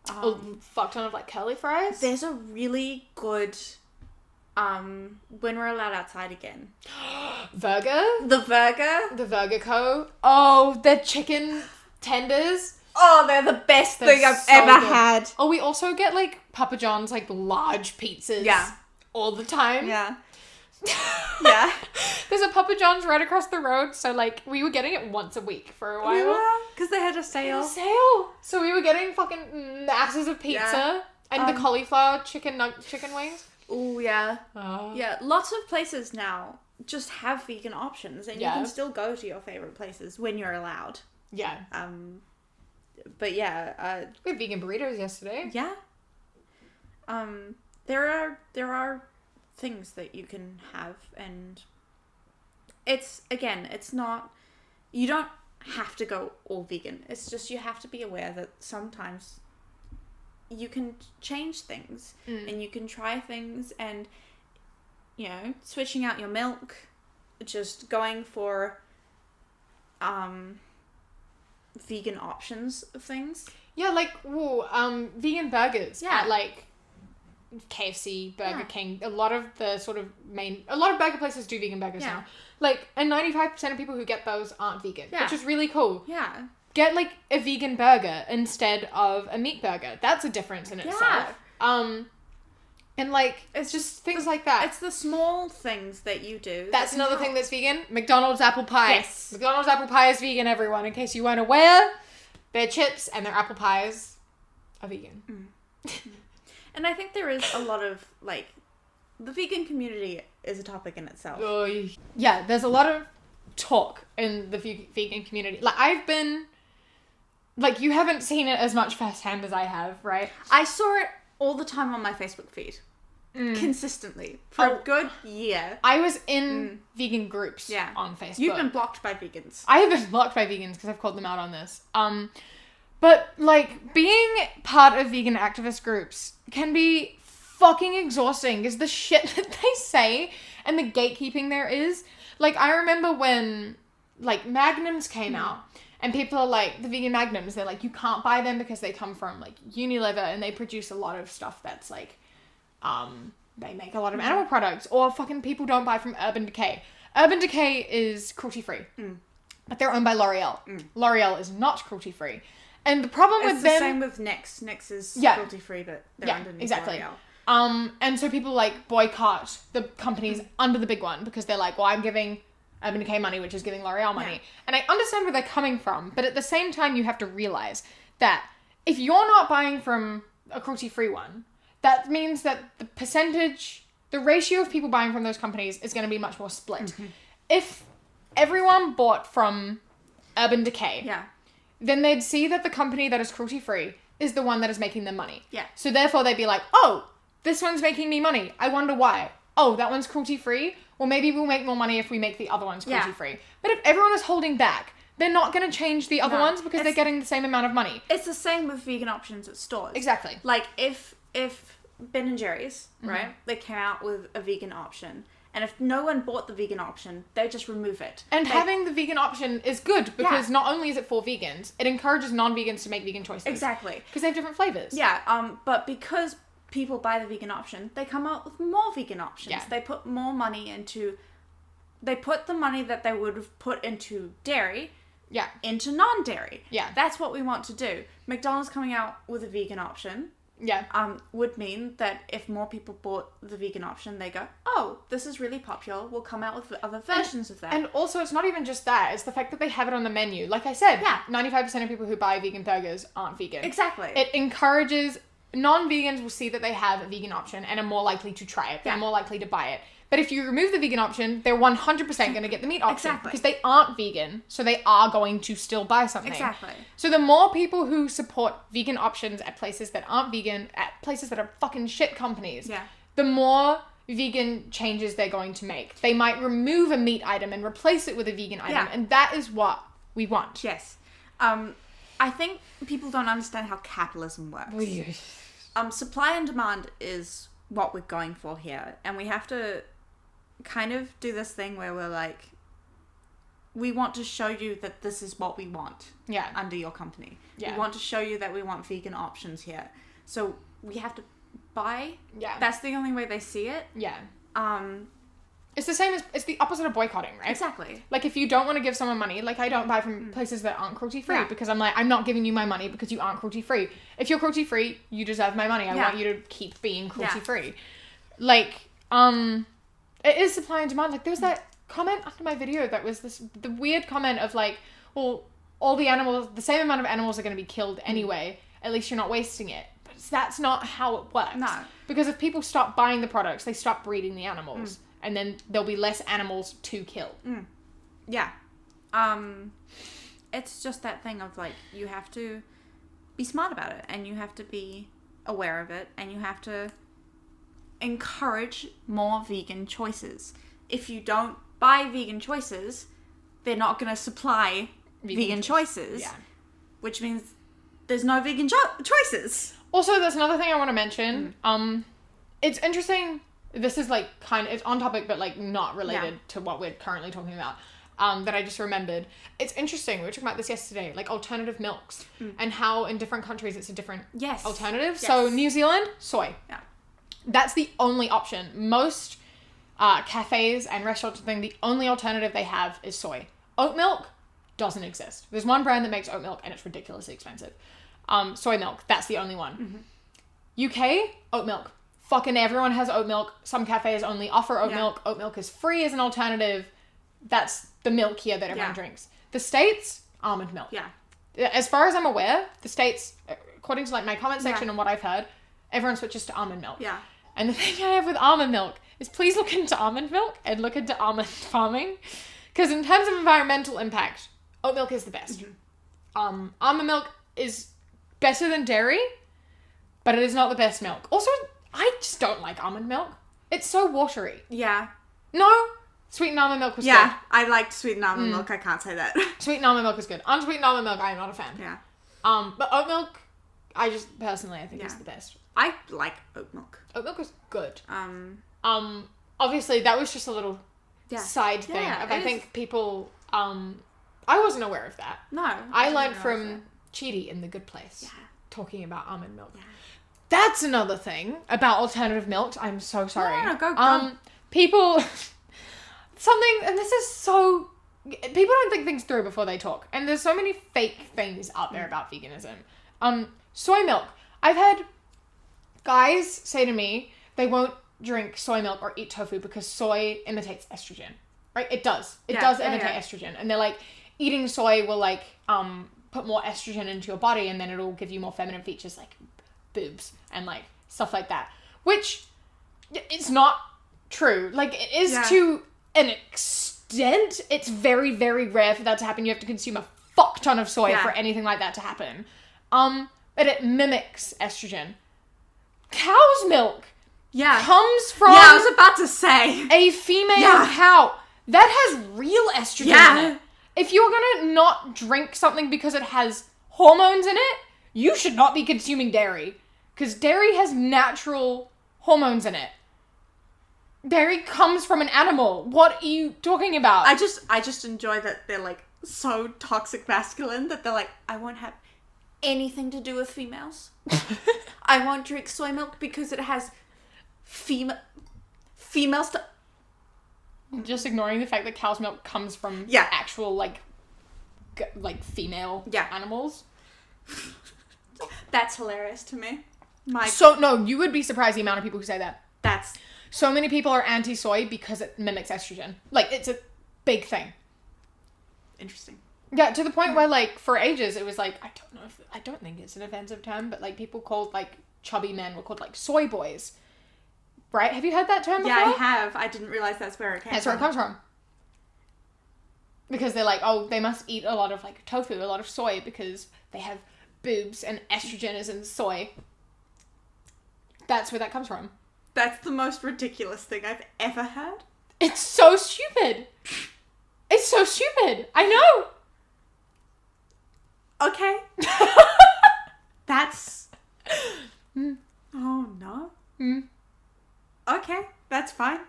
a fuck ton of like curly fries. There's a really good when we're allowed outside again. The Burger Co. Oh, the chicken tenders. Oh, they're the best thing I've ever had. Oh, we also get like Papa John's like large pizzas. Yeah. All the time. Yeah. Yeah. There's a Papa John's right across the road, so like we were getting it once a week for a while. We were, because they had a sale. So we were getting fucking masses of pizza and the cauliflower chicken wings. Oh yeah. Yeah, lots of places now just have vegan options, and you can still go to your favorite places when you're allowed. Yeah. But yeah, we had vegan burritos yesterday. Yeah. There are things that you can have, and it's not, you don't have to go all vegan. It's just you have to be aware that sometimes you can change things and you can try things, and switching out your milk, just going for vegan options of things. Yeah, like vegan burgers at like KFC, Burger King. A lot of burger places do vegan burgers now. Like, and 95% of people who get those aren't vegan, which is really cool. Yeah. Get like a vegan burger instead of a meat burger. That's a difference in itself. And, like, it's just things like that. It's the small things that you do. That's another thing that's vegan. McDonald's apple pie. Yes. McDonald's apple pie is vegan, everyone. In case you weren't aware, their chips and their apple pies are vegan. And I think there is a lot of, like, the vegan community is a topic in itself. Yeah, there's a lot of talk in the vegan community. Like, I've been... Like, you haven't seen it as much firsthand as I have, right? I saw it all the time on my Facebook feed. Consistently. For a good year. I was in vegan groups on Facebook. You've been blocked by vegans. I have been blocked by vegans because I've called them out on this. But, like, being part of vegan activist groups can be fucking exhausting because the shit that they say and the gatekeeping there is. Like, I remember when, like, Magnums came out and people are like, the vegan Magnums, they're like, you can't buy them because they come from, like, Unilever and they produce a lot of stuff that's, like, they make a lot of animal products, or fucking people don't buy from Urban Decay. Urban Decay is cruelty-free, but they're owned by L'Oreal. L'Oreal is not cruelty-free. And the problem with them... It's the same with Nyx. Nyx is cruelty-free, but they're underneath L'Oreal. And so people, like, boycott the companies under the big one because they're like, well, I'm giving Urban Decay money, which is giving L'Oreal money. Yeah. And I understand where they're coming from, but at the same time, you have to realize that if you're not buying from a cruelty-free one, that means that the ratio of people buying from those companies is going to be much more split. If everyone bought from Urban Decay, then they'd see that the company that is cruelty-free is the one that is making them money. Yeah. So therefore they'd be like, oh, this one's making me money. I wonder why. Oh, that one's cruelty-free? Well, maybe we'll make more money if we make the other ones cruelty-free. But if everyone is holding back, they're not going to change the other ones because they're getting the same amount of money. It's the same with vegan options at stores. Exactly. Like, if Ben & Jerry's, right, they came out with a vegan option, and if no one bought the vegan option, they just remove it. And having the vegan option is good because not only is it for vegans, it encourages non-vegans to make vegan choices. Exactly. Because they have different flavors. Yeah, but because people buy the vegan option, they come out with more vegan options. Yeah. They put more money into... They put the money that they would have put into dairy into non-dairy. Yeah. That's what we want to do. McDonald's coming out with a vegan option... would mean that if more people bought the vegan option, they go, oh, this is really popular, we'll come out with other versions of that. And also, it's not even just that, it's the fact that they have it on the menu. Like I said, 95% of people who buy vegan burgers aren't vegan. Exactly. It encourages, non-vegans will see that they have a vegan option and are more likely to try it. They're more likely to buy it. But if you remove the vegan option, they're 100% going to get the meat option. Exactly. Because they aren't vegan, so they are going to still buy something. Exactly. So the more people who support vegan options at places that aren't vegan, at places that are fucking shit companies, the more vegan changes they're going to make. They might remove a meat item and replace it with a vegan item, and that is what we want. Yes. I think people don't understand how capitalism works. Supply and demand is what we're going for here, and we have to kind of do this thing where we're like, we want to show you that this is what we want under your company. We want to show you that we want vegan options here. So we have to buy. That's the only way they see it. It's the same as, it's the opposite of boycotting, right? Exactly. Like, if you don't want to give someone money, like, I don't buy from places that aren't cruelty-free because I'm like, I'm not giving you my money because you aren't cruelty-free. If you're cruelty-free, you deserve my money. I want you to keep being cruelty-free. Like, it is supply and demand. Like, there was that comment after my video that was the weird comment of like, well, all the animals, the same amount of animals are going to be killed anyway. At least you're not wasting it. But that's not how it works. No. Because if people stop buying the products, they stop breeding the animals. And then there'll be less animals to kill. Yeah. It's just that thing of like, you have to be smart about it, and you have to be aware of it, and you have to encourage more vegan choices. If you don't buy vegan choices, they're not going to supply vegan choices. Which means there's no vegan choices. Also, there's another thing I want to mention. It's interesting. This is like it's on topic, but like not related to what we're currently talking about. That I just remembered. It's interesting. We were talking about this yesterday, like alternative milks and how in different countries it's a different alternative. Yes. So New Zealand, soy. Yeah. That's the only option. Most cafes and restaurants and the only alternative they have is soy. Oat milk doesn't exist. There's one brand that makes oat milk and it's ridiculously expensive. Soy milk, that's the only one. UK, oat milk, fucking everyone has oat milk. Some cafes only offer oat milk. Oat milk is free as an alternative. That's the milk here that everyone drinks. The States, almond milk. Yeah. As far as I'm aware, the States, according to like my comment section and what I've heard, everyone switches to almond milk. Yeah. And the thing I have with almond milk is please look into almond milk and look into almond farming. Because in terms of environmental impact, oat milk is the best. Mm-hmm. Almond milk is better than dairy, but it is not the best milk. Also, I just don't like almond milk. It's so watery. Yeah. No, sweetened almond milk was good. Yeah, I liked sweetened almond milk. I can't say that. Sweetened almond milk is good. Unsweetened almond milk, I am not a fan. Yeah. But oat milk, I think is the best. I like oat milk. Oat milk is good. Obviously that was just a little side thing. I think people, I wasn't aware of that. No. I learned from Chidi in The Good Place. Yeah. Talking about almond milk. Yeah. That's another thing about alternative milks. I'm so sorry. No, go. People, and this is so, people don't think things through before they talk. And there's so many fake things out there about veganism. Soy milk. I've had guys say to me they won't drink soy milk or eat tofu because soy imitates estrogen. Right? It does. It does imitate estrogen. And they're like, eating soy will like, put more estrogen into your body and then it'll give you more feminine features like boobs and like stuff like that, which it's not true. Like it is to an extent. It's very, very rare for that to happen. You have to consume a fuck ton of soy for anything like that to happen. But it mimics estrogen. Cow's milk comes from I was about to say a female cow that has real estrogen in it. If you're gonna not drink something because it has hormones in it, you should not be consuming dairy. Because dairy has natural hormones in it. Dairy comes from an animal. What are you talking about? I just enjoy that they're like so toxic masculine that they're like, I won't have anything to do with females. I won't drink soy milk because it has female stuff. Just ignoring the fact that cow's milk comes from actual like female animals. That's hilarious to me. No, you would be surprised the amount of people who say that. That's so many people are anti-soy because it mimics estrogen. Like it's a big thing. Interesting. Yeah, to the point where like for ages it was like I don't think it's an offensive term, but like people called like chubby men were called like soy boys. Right? Have you heard that term before? Yeah, I have. I didn't realize that's where it came from. That's where it comes from. Because they're like, oh, they must eat a lot of like tofu, a lot of soy because they have boobs and estrogen is in soy. That's where that comes from. That's the most ridiculous thing I've ever heard. It's so stupid. It's so stupid. I know. Okay. That's... Oh, no. Okay, that's fine.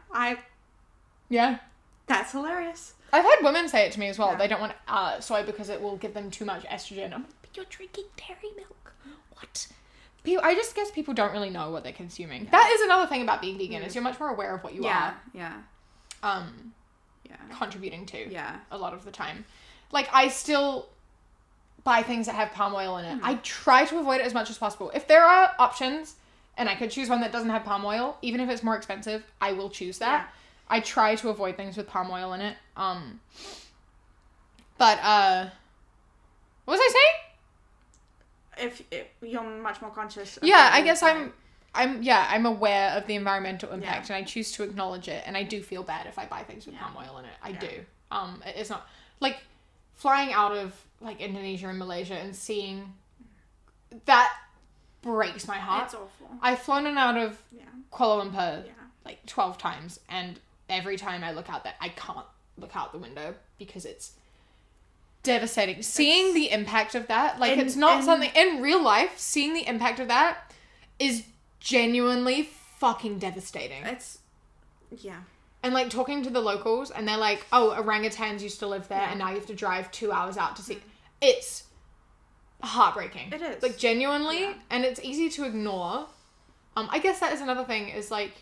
Yeah. That's hilarious. I've had women say it to me as well. Yeah. They don't want soy because it will give them too much estrogen. I'm like, but you're drinking dairy milk. What? I just guess people don't really know what they're consuming. Yeah. That is another thing about being vegan is you're much more aware of what you are. Contributing to. Yeah. A lot of the time. Like, I still buy things that have palm oil in it. I try to avoid it as much as possible. If there are options and I could choose one that doesn't have palm oil, even if it's more expensive, I will choose that. Yeah. I try to avoid things with palm oil in it. But what was I saying? If you're much more conscious. I guess I'm aware of the environmental impact and I choose to acknowledge it, and I do feel bad if I buy things with palm oil in it. I do. It's not like flying out of like Indonesia and Malaysia and seeing that breaks my heart. It's awful. I've flown in out of Kuala Lumpur like 12 times, and every time I look out I can't look out the window because it's devastating. Seeing the impact of that, like it's not something in real life, seeing the impact of that is genuinely fucking devastating. And like talking to the locals and they're like, oh, orangutans used to live there and now you have to drive 2 hours out to see. It's heartbreaking. It is. Like genuinely, and it's easy to ignore. I guess that is another thing is like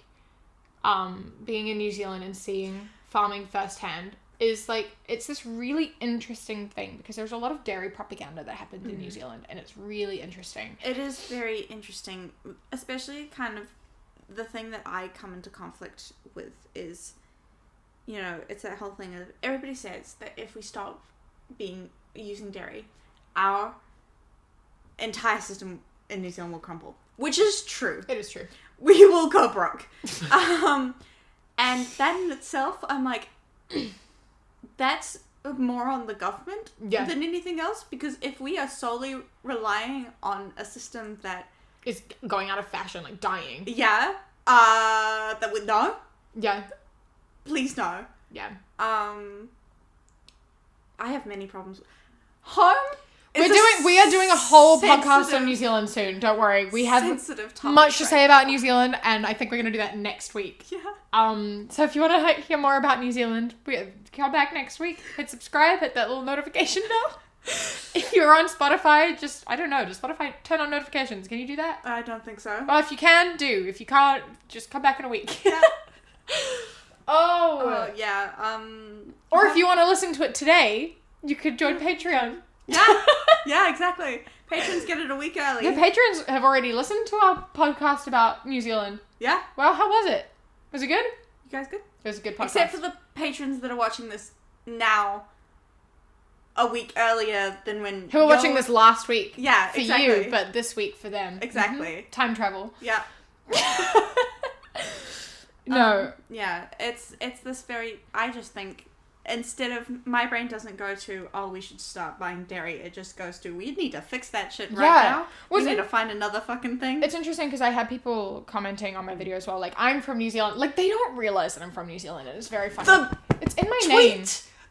being in New Zealand and seeing farming firsthand is like, it's this really interesting thing because there's a lot of dairy propaganda that happens in New Zealand and it's really interesting. It is very interesting, especially kind of the thing that I come into conflict with is, you know, it's that whole thing of everybody says that if we stop using dairy, our entire system in New Zealand will crumble, which is true. It is true. We will go broke. And that in itself, I'm like, that's more on the government than anything else, because if we are solely relying on a system that is going out of fashion, like dying. Yeah. That would no. Yeah. Please no. Yeah. I have many problems. Home. We are doing a whole podcast on New Zealand soon. Don't worry. We have much to say about New Zealand, and I think we're going to do that next week. Yeah. So if you want to hear more about New Zealand, come back next week. Hit subscribe. Hit that little notification bell. If you're on Spotify, just Spotify, turn on notifications. Can you do that? I don't think so. Well, if you can, do. If you can't, just come back in a week. Yeah. Oh. Yeah. Or if you want to listen to it today, you could join Patreon. Yeah. Yeah, exactly. Patrons get it a week early. The patrons have already listened to our podcast about New Zealand. Yeah. Well, how was it? Was it good? You guys good? It was a good podcast. Except for the patrons that are watching this now a week earlier than when who are watching this last week. Yeah, for exactly. you, but this week for them. Exactly. Mm-hmm. Time travel. Yeah. No. Yeah, it's this very, I just think, instead of, my brain doesn't go to, oh, we should start buying dairy, it just goes to, we need to fix that shit right now. We need to find another fucking thing. It's interesting because I had people commenting on my video as well, like, I'm from New Zealand. Like, they don't realise that I'm from New Zealand, and it's very funny. It's in my name.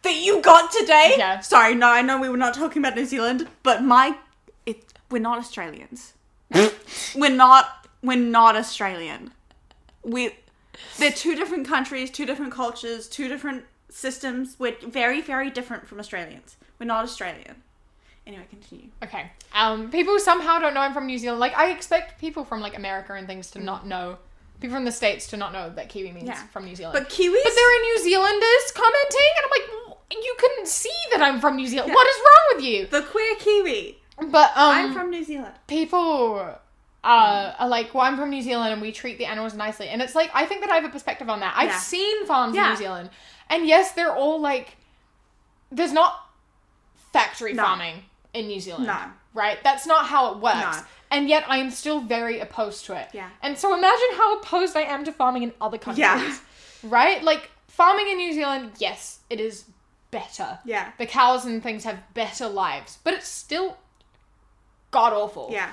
That you got today? Yeah. Sorry, no, I know we were not talking about New Zealand, but we're not Australians. We're not Australian. They're two different countries, two different cultures, two different systems. We're very, very different from Australians. We're not Australian. Anyway, continue. Okay. People somehow don't know I'm from New Zealand. Like, I expect people from, like, America and things to not know. People from the States to not know that Kiwi means from New Zealand. But Kiwis? But there are New Zealanders commenting, and I'm like, you couldn't see that I'm from New Zealand. Yeah. What is wrong with you? The queer Kiwi. But, I'm from New Zealand. People are like, well, I'm from New Zealand and we treat the animals nicely. And it's like, I think that I have a perspective on that. I've seen farms in New Zealand. And yes, they're all like, there's not factory farming in New Zealand. No. Right? That's not how it works. No. And yet I am still very opposed to it. Yeah. And so imagine how opposed I am to farming in other countries. Yeah. Right? Like, farming in New Zealand, yes, it is better. Yeah. The cows and things have better lives. But it's still god awful. Yeah.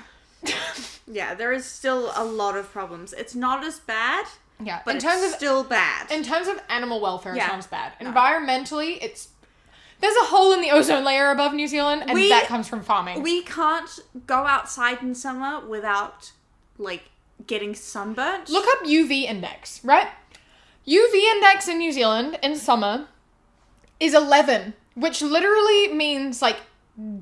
Yeah, there is still a lot of problems. It's not as bad. Yeah. But it's still bad. In terms of animal welfare, it's not as bad. No. Environmentally, there's a hole in the ozone layer above New Zealand, and that comes from farming. We can't go outside in summer without, like, getting sunburnt. Look up UV index, right? UV index in New Zealand in summer is 11, which literally means, like,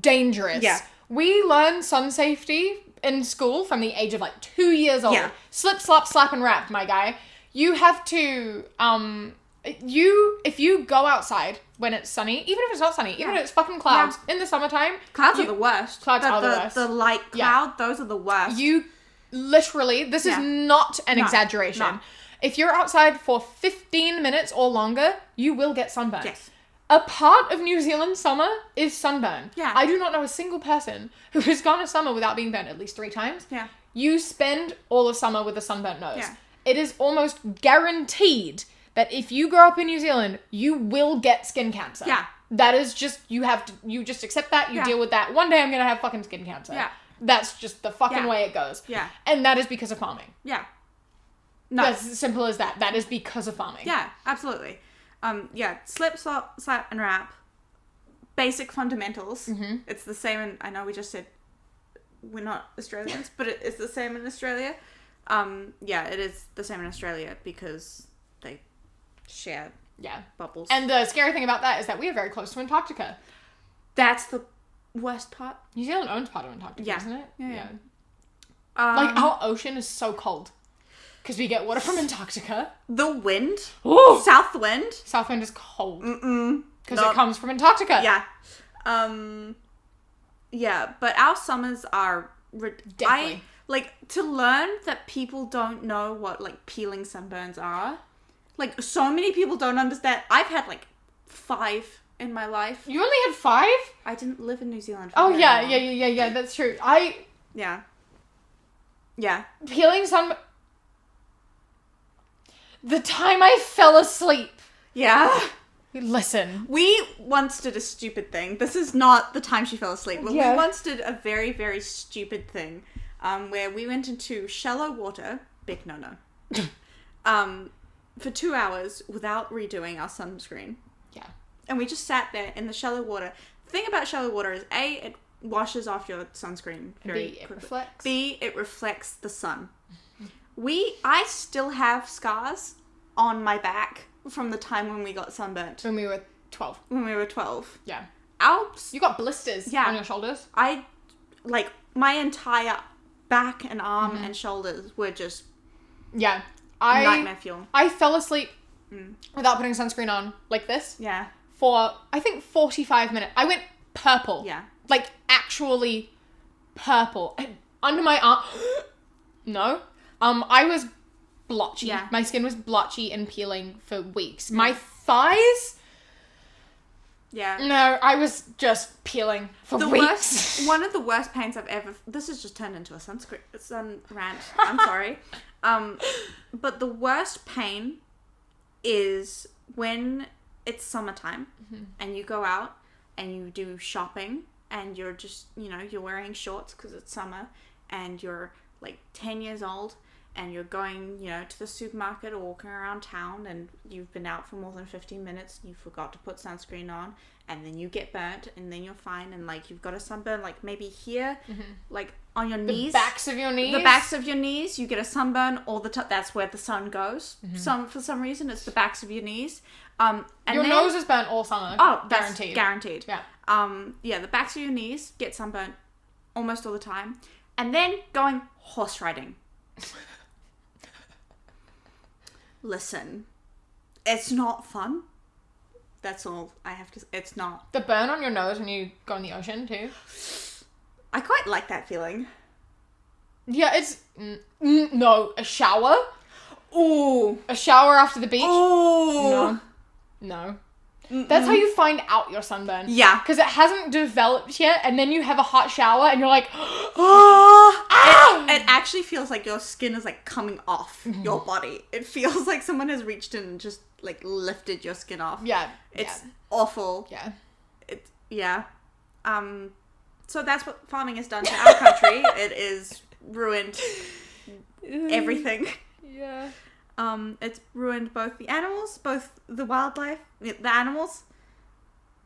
dangerous. Yeah. We learn sun safety in school from the age of, like, 2 years old. Yeah. Slip, slop, slap, and wrap, my guy. You have to, if you go outside when it's sunny, even if it's not sunny, even if it's fucking clouds in the summertime. Clouds are the worst. Clouds are the worst. The light cloud, those are the worst. You literally, this is not an exaggeration. No. If you're outside for 15 minutes or longer, you will get sunburned. Yes. A part of New Zealand summer is sunburn. Yeah. I do not know a single person who has gone a summer without being burned at least 3 times. Yeah. You spend all of summer with a sunburnt nose. Yeah. It is almost guaranteed that if you grow up in New Zealand, you will get skin cancer. Yeah. That is just, you just accept that, you deal with that. One day I'm going to have fucking skin cancer. Yeah. That's just the fucking way it goes. Yeah. And that is because of farming. Yeah. No. That's as simple as that. That is because of farming. Yeah, absolutely. Slip, slap, and wrap. Basic fundamentals. Mm-hmm. It's the same I know we just said we're not Australians, but it is the same in Australia. It is the same in Australia because they share bubbles. And the scary thing about that is that we are very close to Antarctica. That's the worst part. New Zealand owns part of Antarctica, isn't it? Yeah. Like, our ocean is so cold. Because we get water from Antarctica. The wind. Ooh. South wind. South wind is cold. Because it comes from Antarctica. Yeah. But our summers are... Definitely. Like, to learn that people don't know what, like, peeling sunburns are. Like, so many people don't understand. I've had, like, 5 in my life. You only had 5? I didn't live in New Zealand for Oh, very long. yeah, that's true. Yeah. Yeah. Peeling sun... The time I fell asleep. Yeah. Listen. We once did a stupid thing. This is not the time she fell asleep. But Yeah. we once did a very, very stupid thing. Where we went into shallow water. Big no-no. For 2 hours without redoing our sunscreen. Yeah. And we just sat there in the shallow water. The thing about shallow water is A, it washes off your sunscreen very B, it quickly. reflects. B, it reflects the sun. I still have scars on my back from the time when we got sunburnt. When we were 12. When we were 12. Yeah. Alps. You got blisters on your shoulders. My entire back and arm and shoulders were just Yeah. nightmare fuel. I fell asleep without putting sunscreen on, like this. Yeah. For, I think, 45 minutes. I went purple. Yeah. Like, actually purple. Under my arm. No. I was blotchy. Yeah. My skin was blotchy and peeling for weeks. My thighs... Yeah. No, I was just peeling for weeks. One of the worst pains I've ever... This has just turned into a sun rant. I'm sorry. But the worst pain is when it's summertime and you go out and you do shopping and you're just, you're wearing shorts because it's summer and you're like 10 years old and you're going, to the supermarket or walking around town and you've been out for more than 15 minutes and you forgot to put sunscreen on and then you get burnt and then you're fine and like you've got a sunburn like maybe here, like on your knees. The backs of your knees? The backs of your knees, you get a sunburn all the time. That's where the sun goes. For some reason, it's the backs of your knees. And your nose is burnt all summer. Oh, that's guaranteed. Guaranteed. Yeah. The backs of your knees get sunburnt almost all the time. And then going horse riding. Listen, it's not fun. That's all I have to say. It's not. The burn on your nose when you go in the ocean too. I quite like that feeling. Yeah, it's... no, a shower? Ooh. A shower after the beach? Ooh. No. That's how you find out you're sunburned. Yeah. Because it hasn't developed yet, and then you have a hot shower, and you're like, It actually feels like your skin is like coming off your body. It feels like someone has reached in and just like lifted your skin off. Yeah. It's awful. Yeah. So that's what farming has done to our country. It is ruined everything. Yeah. It's ruined both the animals, both the wildlife, the animals,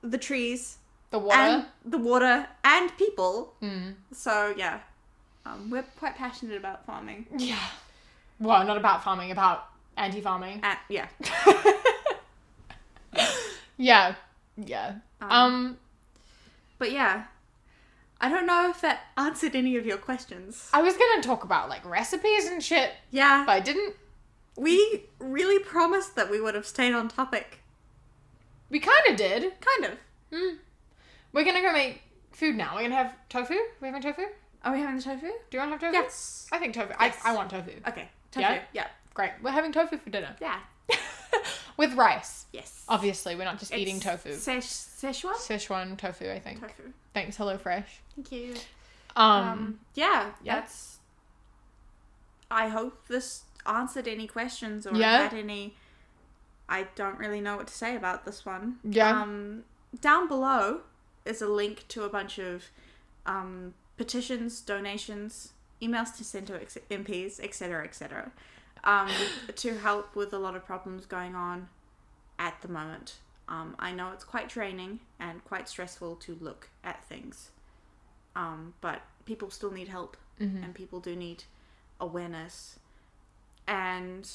the trees, the water, and people. So yeah, we're quite passionate about farming. Yeah. Well, not about farming, about anti-farming. Yeah. Yeah. Yeah. But yeah, I don't know if that answered any of your questions. I was gonna talk about like recipes and shit. Yeah. But I didn't. We really promised that we would have stayed on topic. We kind of did. Kind of. We're gonna go make food now. We're gonna have tofu. Are we having tofu? Are we having tofu? Do you want to have tofu? Yes. I think tofu. Yes. I want tofu. Okay. Tofu. Yeah. Great. We're having tofu for dinner. Yeah. With rice. Yes. Obviously, we're not just eating tofu. Szechuan? Szechuan tofu, I think. Tofu. Thanks, HelloFresh. Thank you. Yeah. That's... I hope this answered any questions or Yeah. had any... I don't really know what to say about this one. Yeah. Down below is a link to a bunch of petitions, donations, emails to send to MPs, etc., to help with a lot of problems going on at the moment. I know it's quite draining and quite stressful to look at things, but people still need help, and people do need awareness. And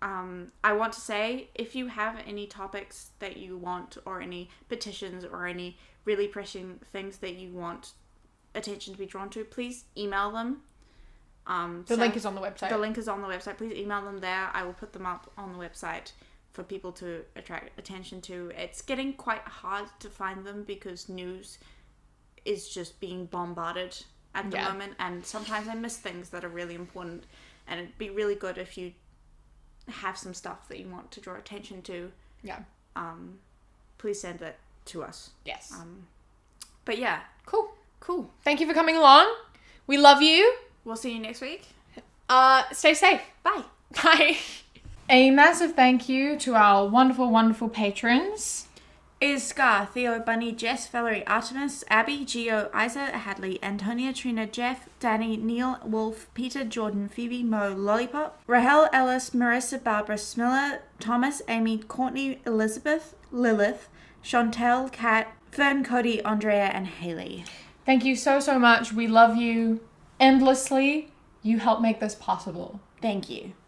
I want to say, if you have any topics that you want, or any petitions, or any really pressing things that you want attention to be drawn to, please email them. The link is on the website. The link is on the website. Please email them there. I will put them up on the website for people to attract attention to. It's getting quite hard to find them because news is just being bombarded at the moment, and sometimes I miss things that are really important, and it'd be really good if you have some stuff that you want to draw attention to. Yeah. Please send it to us. Yes. But yeah. Cool. Thank you for coming along. We love you. We'll see you next week. Stay safe. Bye. Bye. A massive thank you to our wonderful, wonderful patrons. Is Scar, Theo, Bunny, Jess, Valerie, Artemis, Abby, Gio, Isa, Hadley, Antonia, Trina, Jeff, Danny, Neil, Wolf, Peter, Jordan, Phoebe, Mo, Lollipop, Rahel, Ellis, Marissa, Barbara, Smilla, Thomas, Amy, Courtney, Elizabeth, Lilith, Chantel, Kat, Fern, Cody, Andrea, and Haley. Thank you so, so much. We love you endlessly. You help make this possible. Thank you.